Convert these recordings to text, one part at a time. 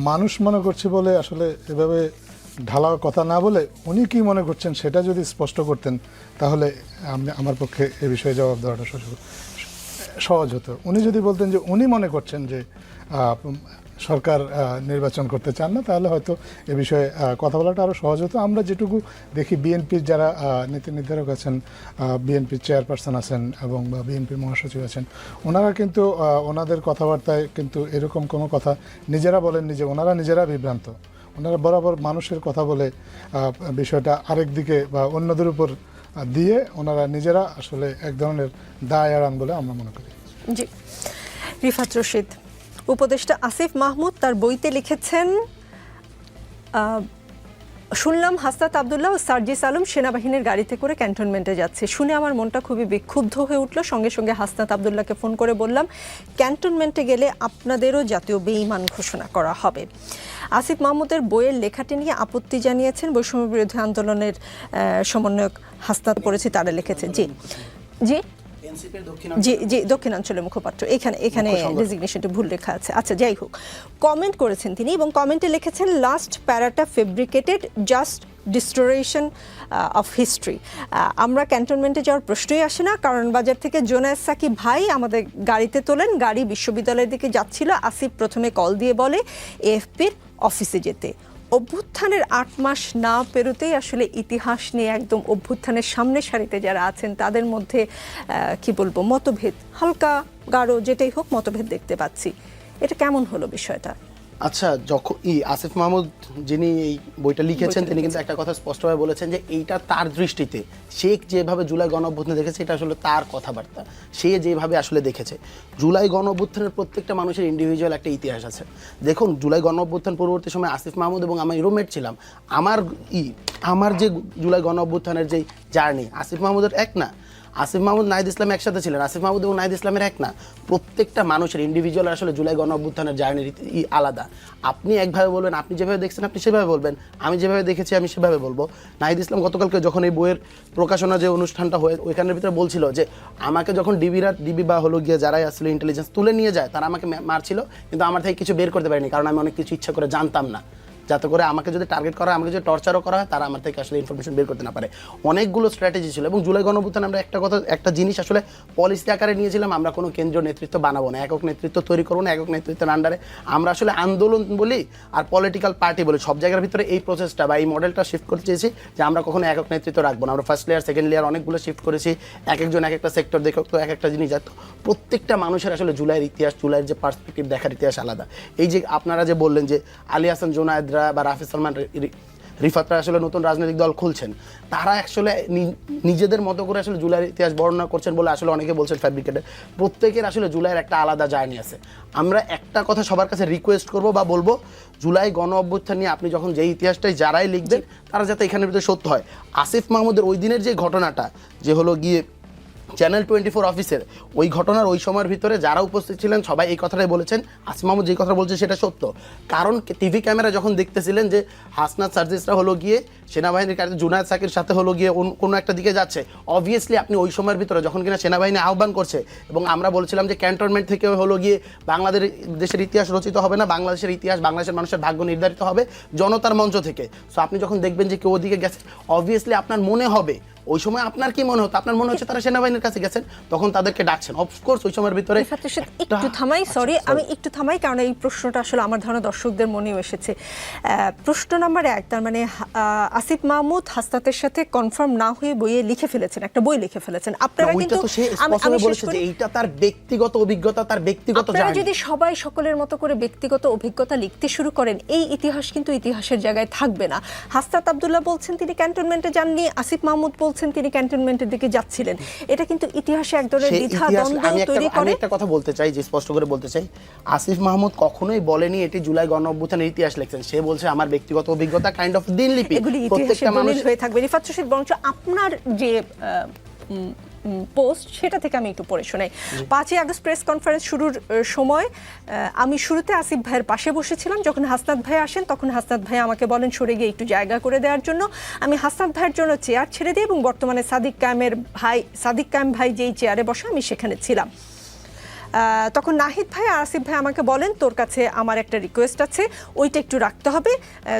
মানুষ মনে করছে বলে আসলে এভাবে ঢালাও কথা না বলে উনি কি মনে করছেন সেটা যদি স্পষ্ট করতেন তাহলে আমার পক্ষে এ বিষয়ে জবাব দেওয়াটা সহজ হতো। উনি যদি বলতেন যে উনি মনে করছেন যে সরকার নির্বাচন করতে চান না, তাহলে হয়তো এ বিষয়ে কথা বলাটা আরও সহজ হতো। আমরা যেটুকু দেখি বিএনপির যারা নীতি নির্ধারক আছেন, বিএনপির চেয়ারপারসন আছেন এবং বিএনপির মহাসচিব আছেন, ওনারা কিন্তু ওনাদের কথাবার্তায় কিন্তু এরকম কোনো কথা নিজেরা বলেন ওনারা নিজেরা বিভ্রান্ত। ওনারা বরাবর মানুষের কথা বলে বিষয়টা আরেক দিকে বা অন্যদের উপর দিয়ে ওনারা নিজেরা আসলে এক ধরনের দায় এড়ান বলে আমরা মনে করি। জি, রিফাত রশিদ, উপদেষ্টা আসিফ মাহমুদ তার বইতে লিখেছেন, শুনলাম হাসনাত আবদুল্লাহ ও সার্জিস আলম সেনাবাহিনীর গাড়িতে করে ক্যান্টনমেন্টে যাচ্ছে। শুনে আমার মনটা খুবই বিক্ষুব্ধ হয়ে উঠল। সঙ্গে সঙ্গে হাসনাত আবদুল্লাহকে ফোন করে বললাম, ক্যান্টনমেন্টে গেলে আপনাদেরও জাতীয় বেঈমান ঘোষণা করা হবে। আসিফ মাহমুদের বইয়ের লেখাটি নিয়ে আপত্তি জানিয়েছেন বৈষম্য বিরোধী আন্দোলনের সমন্বয়ক হাসনাত পড়েছি, তারা লিখেছে। জি জি জি জি, দক্ষিণাঞ্চলের মুখপাত্র। এখানে ডেজিগনেশনটি ভুল লেখা আছে। আচ্ছা, যাই হোক, কমেন্ট করেছেন তিনি এবং কমেন্টে লিখেছেন, লাস্ট প্যারাটা fabricated, just distortion of history. আমরা ক্যান্টনমেন্টে যাওয়ার প্রশ্নই আসে না, কারণ বাজার থেকে জোনায়েদ সাকিব ভাই আমাদের গাড়িতে তোলেন, গাড়ি বিশ্ববিদ্যালয়ের দিকে যাচ্ছিল, আসিফ প্রথমে কল দিয়ে বলে এএফপির অফিসে যেতে। অভ্যুত্থানের 8 মাস না পেরোতেই আসলে ইতিহাস নিয়ে একদম অভ্যুত্থানের সামনে সারিতে যারা আছেন তাদের মধ্যে কি বলবো, মতভেদ, হালকা গাঢ় যেটাই হোক মতভেদ দেখতে পাচ্ছি। এটা কেমন হলো বিষয়টা? আচ্ছা, যখন আসিফ মাহমুদ যিনি এই বইটা লিখেছেন তিনি কিন্তু একটা কথা স্পষ্টভাবে বলেছেন যে এইটা তার দৃষ্টিতে, সে যেভাবে জুলাই গণঅভ্যুত্থান দেখেছে এটা আসলে তার কথাবার্তা, সে যেভাবে আসলে দেখেছে। জুলাই গণঅভ্যুত্থানের প্রত্যেকটা মানুষের ইন্ডিভিজুয়াল একটা ইতিহাস আছে। দেখুন, জুলাই গণঅভ্যুত্থান পূর্ববর্তী সময় আসিফ মাহমুদ এবং আমি রুমমেট ছিলাম। আমার যে জুলাই গণঅভ্যুত্থানের যে জার্নি, আসিফ মাহমুদের এক না, আসিফ মাহমুদ নাহিদ ইসলাম একসাথে ছিলেন, আসিফ মাহমুদ এবং নাহিদ ইসলামের এক না। প্রত্যেকটা মানুষের ইন্ডিভিজুয়াল আসলে জুলাই গণঅভ্যুত্থানের জার্নির আলাদা। আপনি একভাবে বলবেন, আপনি যেভাবে দেখছেন আপনি সেভাবে বলবেন, আমি যেভাবে দেখেছি আমি সেভাবে বলবো। নাহিদ ইসলাম গতকালকে যখন এই বইয়ের প্রকাশনা যে অনুষ্ঠানটা হয়ে ওইখানের ভিতরে বলছিল যে আমাকে যখন ডিবি বা হলো গিয়ে যারাই আসলে ইন্টেলিজেন্স তুলে নিয়ে যায় তারা আমাকে মারছিল, কিন্তু আমার থেকে কিছু বের করতে পারিনি, কারণ আমি অনেক কিছু ইচ্ছা করে জানতাম না, যাতে করে আমাকে যদি টার্গেট করা হয়, আমাকে যদি টর্চারও করা হয়, তারা আমার থেকে আসলে ইনফরমেশন বের করতে না পারে। অনেকগুলো স্ট্র্যাটেজি ছিল। এবং জুলাই গণঅভ্যুত্থানে আমরা একটা জিনিস আসলে পলিসি আকারে নিয়েছিলাম, আমরা কোনো কেন্দ্রীয় নেতৃত্ব বানাবো না, একক নেতৃত্ব তৈরি করবো না, একক নেতৃত্বের আন্ডারে আমরা আসলে আন্দোলন বলি আর পলিটিক্যাল পার্টি বলি, সব জায়গার ভিতরে এই প্রসেসটা বা এই মডেলটা শিফট করতে চেয়েছি যে আমরা কখনো একক নেতৃত্ব রাখবো না। আমরা ফার্স্ট লেয়ার সেকেন্ড লেয়ার অনেকগুলো শিফট করেছি, একজন এক একটা সেক্টর দেখো তো এক একটা জিনিস যাতো। প্রত্যেকটা মানুষের আসলে জুলাইয়ের ইতিহাস, জুলাইয়ের যে পার্সপেক্টিভ দেখার ইতিহাস আলাদা। এই যে আপনারা যে বললেন যে আলী হাসান জোনায়েদরা বা রাফি সালমান রিফাতরা আসলে নতুন রাজনৈতিক দল খুলছেন, তারা আসলে নিজেদের মতো করে আসলে জুলাইয়ের ইতিহাস বর্ণনা করছেন বলে আসলে অনেকে বলছেন ফ্যাব্রিকেটেড। প্রত্যেকের আসলে জুলাইয়ের একটা আলাদা জার্নি আছে। আমরা একটা কথা সবার কাছে রিকোয়েস্ট করব বা বলবো, জুলাই গণ অভ্যুত্থান নিয়ে আপনি যখন যে ইতিহাসটাই যারাই লিখবেন তারা যাতে এখানের ভিতরে সত্য হয়। আসিফ মাহমুদের ওই দিনের যে ঘটনাটা যে হলো গিয়ে চ্যানেল 24 অফিসের ওই ঘটনার ওই সময়ের ভিতরে যারা উপস্থিত ছিলেন সবাই এই কথাটাই বলেছেন, আসিফ মাহমুদ যে কথা বলছে সেটা সত্য। কারণ টিভি ক্যামেরা যখন দেখতেছিলেন যে হাসনাত সার্জিসরা হলো গিয়ে সেনাবাহিনীর কাছে জুনায়েদ সাকির সাথে হলো গিয়ে কোনো একটা দিকে যাচ্ছে, অবভিয়াসলি আপনি ওই সময়ের ভিতরে যখন কিনা সেনাবাহিনী আহ্বান করছে এবং আমরা বলছিলাম যে ক্যান্টনমেন্ট থেকে হলো গিয়ে দেশের ইতিহাস রচিত হবে না, বাংলাদেশের ইতিহাস, বাংলাদেশের মানুষের ভাগ্য নির্ধারিত হবে জনতার মঞ্চ থেকে। সো আপনি যখন দেখবেন যে কেউ ওদিকে গেছে, অবভিয়াসলি আপনার মনে হবে, ওই সময় আপনার কি মনে হতো, আপনার মনে হচ্ছে তারা সেনাবাহিনীর কাছে গেছেন, তখন তাদেরকে ডাকছেন। অফকোর্স ওই সময়ের ভিতরে আমি একটু থামাই, কারণ এই প্রশ্নটা আসলে আমার ধারণা দর্শকদের মনেও এসেছে। প্রশ্ন নাম্বার 1, তার মানে আসিফ মাহমুদ হাসনাতের সাথে কনফার্ম না হয়ে বইয়ে লিখে ফেলেছেন, একটা বই লিখে ফেলেছেন। আপনারা কিন্তু আমি বলেছি যে এইটা তার ব্যক্তিগত অভিজ্ঞতা, তার ব্যক্তিগত জার্নি। আপনারা যদি সবাই সকলের মতো করে ব্যক্তিগত অভিজ্ঞতা লিখতে শুরু করেন, এই ইতিহাস কিন্তু ইতিহাসের জায়গায় থাকবে না। হাসনাত আবদুল্লাহ বলছেন তিনি ক্যান্টনমেন্টে যাননি, আসিফ মাহমুদ বলছেন তিনি ক্যান্টনমেন্টের দিকে যাচ্ছিলেন। এটা কিন্তু ইতিহাসে এক ধরনের দ্বিধা দ্বন্দ্ব তৈরি করে। আমি একটা কথা বলতে চাই, যে স্পষ্ট করে বলতে চাই, আসিফ মাহমুদ কখনোই বলেনি এটি জুলাই গণ অভ্যুত্থানের ইতিহাস লিখছেন। সে বলছে আমার ব্যক্তিগত অভিজ্ঞতা, কাইন্ড অফ দিনলিপি, প্রত্যেকটা মানুষ হয়ে থাকবে। রিফাত রশিদ, বরঞ্চ আপনার যে পোস্ট সেটা থেকে আমি একটু পড়ে শোনাই। 5ই আগস্ট প্রেস কনফারেন্স শুরুর সময় আমি শুরুতে আসিফ ভাইয়ের পাশে বসেছিলাম। যখন হাসনাত ভাই আসেন তখন হাসনাত ভাই আমাকে বলেন সরে গিয়ে একটু জায়গা করে দেওয়ার জন্য। আমি হাসনাত ভাইয়ের জন্য চেয়ার ছেড়ে দিই এবং বর্তমানে সাদিক কায়েম ভাই যেই চেয়ারে বসা আমি সেখানে ছিলাম। তখন নাহিদ ভাই আর আসিফ ভাই আমাকে বলেন, তোর কাছে আমার একটা রিকোয়েস্ট আছে, ওইটা একটু রাখতে হবে,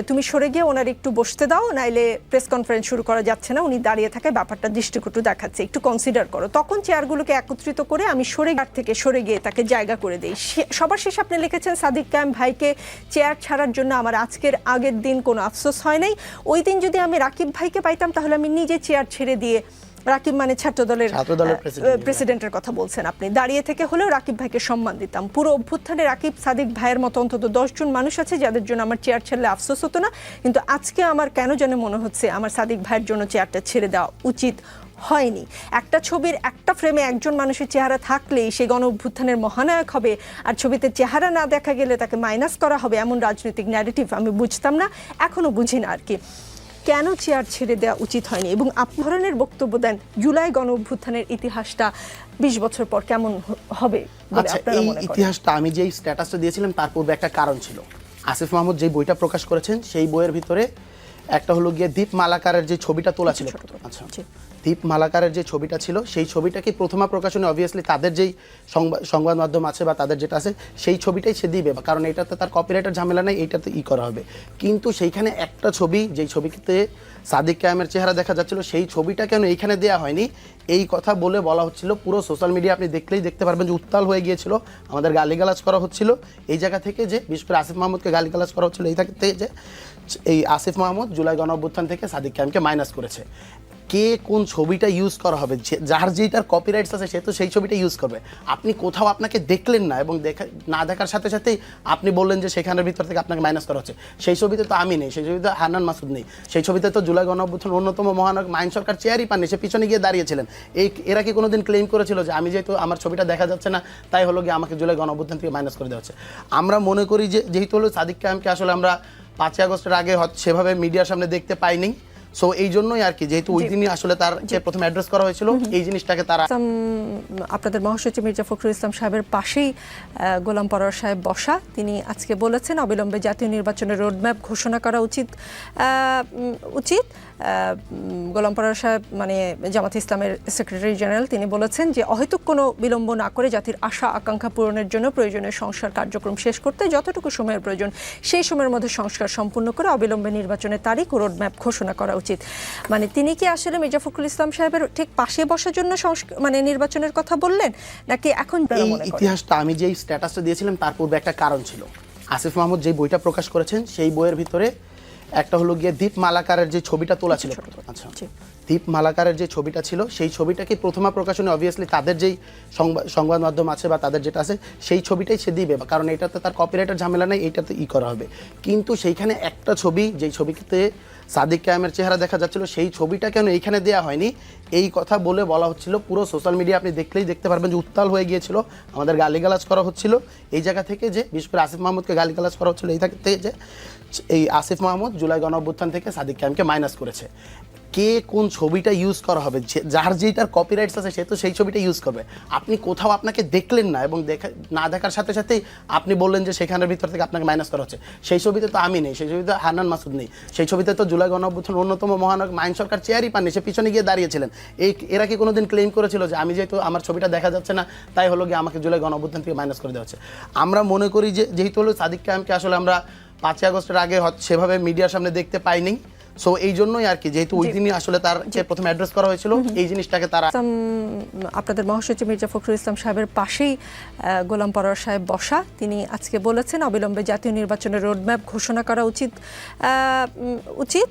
তুমি সরে গিয়ে ওনার একটু বসতে দাও, নাইলে প্রেস কনফারেন্স শুরু করা যাচ্ছে না, উনি দাঁড়িয়ে থাকে, ব্যাপারটা দৃষ্টিকটু দেখাচ্ছে, একটু কনসিডার করো। তখন চেয়ারগুলোকে একত্রিত করে আমি সরে গিয়ে তাকে জায়গা করে দিই। সবার শেষে আপনি লিখেছেন, সাদিক কায়েম ভাইকে চেয়ার ছাড়ার জন্য আমার আগের দিন কোনো আফসোস হয় নাই। ওই দিন যদি আমি রাকিব ভাইকে পাইতাম তাহলে আমি নিজে চেয়ার ছেড়ে দিয়ে, রাকিব মানে ছাত্রদলের প্রেসিডেন্টের কথা বলছেন আপনি, দাঁড়িয়ে থেকে হলেও রাকিব ভাইকে সম্মান দিতাম। পুরো অভ্যুত্থানে রাকিব, সাদিক ভাইয়ের মতো অন্তত 10 জন মানুষ আছে যাদের জন্য আমার চেয়ার ছাড়লে আফসোস হতো না, কিন্তু আজকে আমার কেন যেন মনে হচ্ছে আমার সাদিক ভাইয়ের জন্য চেয়ারটা ছেড়ে দেওয়া উচিত হয়নি। একটা ছবির একটা ফ্রেমে একজন মানুষের চেহারা থাকলেই সে গণ অভ্যুত্থানের মহানায়ক হবে, আর ছবিতে চেহারা না দেখা গেলে তাকে মাইনাস করা হবে, এমন রাজনৈতিক ন্যারেটিভ আমি বুঝতাম না, এখনো বুঝি না আর কি। কেন চেয়ার ছেড়ে দেওয়া উচিত হয়নি, এবং আপনি ধরনের বক্তব্য দেন জুলাই গণ অভ্যুত্থানের ইতিহাসটা 20 বছর পর কেমন হবে বলে আচ্ছা, আপনারা এই মনে করেন? ইতিহাসটা আমি যেই স্ট্যাটাসটা দিয়েছিলাম তার পূর্বে একটা কারণ ছিল। আসিফ মাহমুদ যে বইটা প্রকাশ করেছেন সেই বইয়ের ভিতরে একটা হলো গিয়ে দীপ মালাকারের যে ছবিটা তোলা ছিল। আচ্ছা, দীপ মালাকারের যে ছবিটা ছিল সেই ছবিটাকে প্রথমা প্রকাশনে অবভিয়াসলি তাদের যেই সংবাদ মাধ্যম আছে বা তাদের যেটা আছে সেই ছবিটাই সে দিবে, কারণ এটাতে তার কপিরাইটের ঝামেলা নেই, এইটাতে করা হবে। কিন্তু সেইখানে একটা ছবি, যেই ছবিতে সাদিক কায়েমের চেহারা দেখা যাচ্ছিল, সেই ছবিটা কেন এইখানে দেওয়া হয়নি এই কথা বলা হচ্ছিল। পুরো সোশ্যাল মিডিয়া আপনি দেখলেই দেখতে পারবেন যে উত্তাল হয়ে গিয়েছিল, আমাদের গালিগালাজ করা হচ্ছিল এই জায়গা থেকে, যে বিশেষ করে আসিফ মাহমুদকে গালিগালাজ করা হচ্ছিল এই থেকে, যে এই আসিফ মাহমুদ জুলাই গণ অভ্যুত্থান থেকে সাদিক কায়েমকে মাইনাস করেছে। কে কোন ছবিটা ইউজ করা হবে, যার যেটার কপিরাইটস আছে সে তো সেই ছবিটা ইউজ করবে। আপনি কোথাও আপনাকে দেখলেন না, এবং না দেখার সাথে সাথেই আপনি বললেন যে সেখানের ভিতর থেকে আপনাকে মাইনাস করা হচ্ছে। সেই ছবিতে তো আমি নেই, সেই ছবিতে হান্নান মাসুদ নেই, সেই ছবিতে তো জুলাই গণ অভ্যুত্থান অন্যতম মহানায়ক মাইন সরকার চেয়ারই পাননি, সে পিছনে গিয়ে দাঁড়িয়েছিলেন। এরা কি কোনোদিন ক্লেম করেছিল যে আমি যেহেতু আমার ছবিটা দেখা যাচ্ছে না তাই হলো গিয়ে আমাকে জুলাই গণ অভ্যুত্থান থেকে মাইনাস করে দেওয়া হচ্ছে? আমরা মনে করি যে যেহেতু হলো সাদিক কায়েমকে আসলে আমরা 5 আগস্টের আগে সেভাবে মিডিয়ার সামনে দেখতে পাইনি, সো এই জন্যই আর কি, যেহেতু ওই দিনই আসলে তার যে প্রথমে অ্যাড্রেস করা হয়েছিল এই জিনিসটাকে তারা, আপনাদের মহাসচিব মির্জা ফখরুল ইসলাম সাহেবের পাশেই গোলাম পরোয়ার সাহেব বসা, তিনি আজকে বলেছেন অবিলম্বে জাতীয় নির্বাচনের রোডম্যাপ ঘোষণা করা উচিত। গোলাম পরোয়ার সাহেব মানে জামাত ইসলামের সেক্রেটারি জেনারেল, তিনি বলেছেন যে অহেতুক কোনো বিলম্ব না করে জাতির আশা আকাঙ্ক্ষা পূরণের জন্য প্রয়োজনীয় সংস্কার কার্যক্রম শেষ করতে যতটুকু সময়ের প্রয়োজন সেই সময়ের মধ্যে সংস্কার সম্পূর্ণ করে অবিলম্বে নির্বাচনের তারিখ ও রোডম্যাপ ঘোষণা করা উচিত। মানে তিনি কি আসলে মির্জা ফখরুল ইসলাম সাহেবের ঠিক পাশে বসার জন্য মানে নির্বাচনের কথা বললেন, নাকি এখন এই ইতিহাসটা আমি যেই স্ট্যাটাসটা দিয়েছিলাম তার পূর্বে একটা কারণ ছিল। আসিফ মাহমুদ যে বইটা প্রকাশ করেছেন সেই বইয়ের ভিতরে একটা হলো গিয়ে দীপ মালাকারের যে ছবিটা তোলা ছিল। আচ্ছা, দীপ মালাকারের যে ছবিটা ছিল সেই ছবিটাকে প্রথমা প্রকাশনে অবভিয়াসলি তাদের যেই সংবাদ মাধ্যম আছে বা তাদের যেটা আছে সেই ছবিটাই সে দিবে, কারণ এটাতে তার কপিরাইটের ঝামেলা নেই, এইটাতে করা হবে। কিন্তু সেইখানে একটা ছবি, যেই ছবিতে সাদিক কায়েমের চেহারা দেখা যাচ্ছিল সেই ছবিটা কেন এইখানে দেওয়া হয়নি এই কথা বলা হচ্ছিল। পুরো সোশ্যাল মিডিয়া আপনি দেখলেই দেখতে পারবেন যে উত্তাল হয়ে গিয়েছিল, আমাদের গালিগালাজ করা হচ্ছিল এই জায়গা থেকে, যে বিশেষ করে আসিফ মাহমুদকে গালিগালাজ করা হচ্ছিল এই থেকে, যে এই আসিফ মাহমুদ জুলাই গণ অভ্যুত্থান থেকে সাদিক কায়েমকে মাইনাস করেছে। কে কোন ছবিটা ইউজ করা হবে, যার যেটার কপিরাইটস আছে সে তো সেই ছবিটা ইউজ করবে। আপনি কোথাও আপনাকে দেখলেন না, এবং না দেখার সাথে সাথেই আপনি বললেন যে সেখানের ভিতর থেকে আপনাকে মাইনাস করা হচ্ছে। সেই ছবিতে তো আমি নেই, সেই ছবিতে হান্নান মাসুদ নেই, সেই ছবিতে তো জুলাই গণ অভ্যুত্থান অন্যতম মহানায়ক মাইন সরকার চেয়ারই পাননি, সে পিছনে গিয়ে দাঁড়িয়েছিলেন। এরা কি কোনোদিন ক্লেম করেছিল যে আমি যেহেতু আমার ছবিটা দেখা যাচ্ছে না তাই হলো গিয়ে আমাকে জুলাই গণ অভ্যুত্থান থেকে মাইনাস করে দেওয়া হচ্ছে? আমরা মনে করি যে যেহেতু হলো সাদিক কায়েমকে আসলে আমরা 5 আগস্টের আগে সেভাবে মিডিয়ার সামনে দেখতে পাইনি, সো এই জন্যই আর কি, যেহেতু ওই দিনই আসলে তার যে প্রথমে অ্যাড্রেস করা হয়েছিল এই জিনিসটাকে তারা, আপনাদের মহাসচিব মির্জা ফখরুল ইসলাম সাহেবের পাশেই গোলাম পরোয়ার সাহেব বসা, তিনি আজকে বলেছেন অবিলম্বে জাতীয় নির্বাচনের রোডম্যাপ ঘোষণা করা উচিত।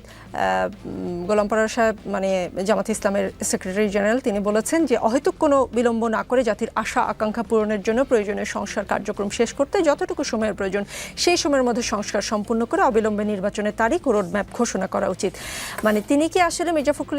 গোলাম পরোয়ার সাহেব মানে জামাত ইসলামের সেক্রেটারি জেনারেল, তিনি বলেছেন যে অহেতুক কোনো বিলম্ব না করে জাতির আশা আকাঙ্ক্ষা পূরণের জন্য প্রয়োজনীয় সংস্কার কার্যক্রম শেষ করতে যতটুকু সময়ের প্রয়োজন সেই সময়ের মধ্যে সংস্কার সম্পূর্ণ করে অবিলম্বে নির্বাচনের তারিখ ও রোডম্যাপ ঘোষণা করা উচিত। মানে তিনি কি আসলে মির্জা ফখরুল